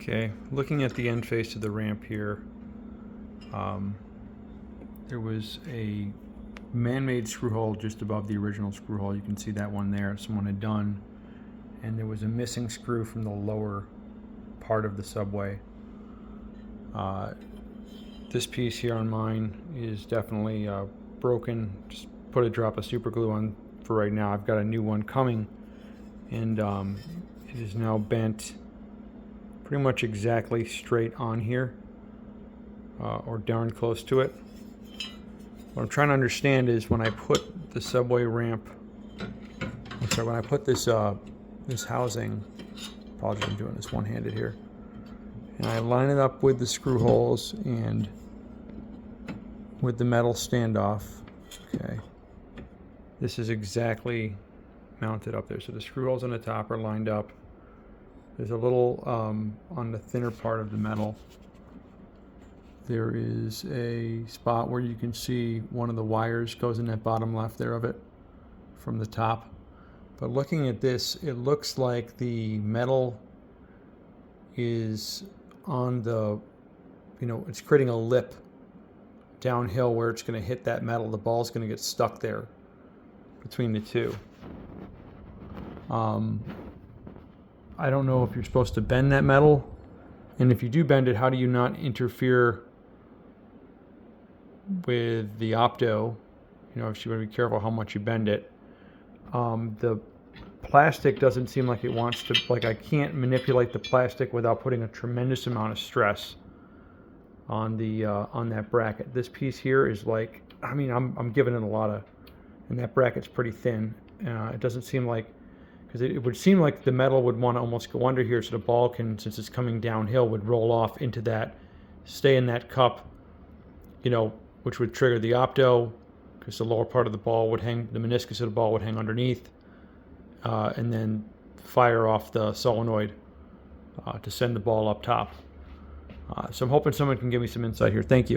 Okay, looking at the end face of the ramp here, there was a man-made screw hole just above the original screw hole. You can see that one there, someone had done. And there was a missing screw from the lower part of the subway. This piece here on mine is definitely broken. Just put a drop of super glue on for right now. I've got a new one coming, and it is now bent pretty much exactly straight on here, or darn close to it. What I'm trying to understand is when I put the subway ramp, when I put this this housing, apologies, I'm doing this one-handed here, and I line it up with the screw holes and with the metal standoff. Okay, this is exactly mounted up there. So the screw holes on the top are lined up. There's a little on the thinner part of the metal. There is a spot where you can see one of the wires goes in that bottom left there of it from the top. But looking at this, it looks like the metal is on the, it's creating a lip downhill where it's going to hit that metal. The ball's going to get stuck there between the two. I don't know if you're supposed to bend that metal, and if you do bend it, how do you not interfere with the opto? You want to be careful how much you bend it. The plastic doesn't seem like it wants to, I can't manipulate the plastic without putting a tremendous amount of stress on the on that bracket. This piece here is I'm giving it a lot of, and that bracket's pretty thin. It doesn't seem like, because it would seem like the metal would want to almost go under here so the ball can, since it's coming downhill, would roll off into that, stay in that cup, which would trigger the opto, because the lower part of the ball would hang, the meniscus of the ball would hang underneath, and then fire off the solenoid to send the ball up top. So I'm hoping someone can give me some insight here. Thank you.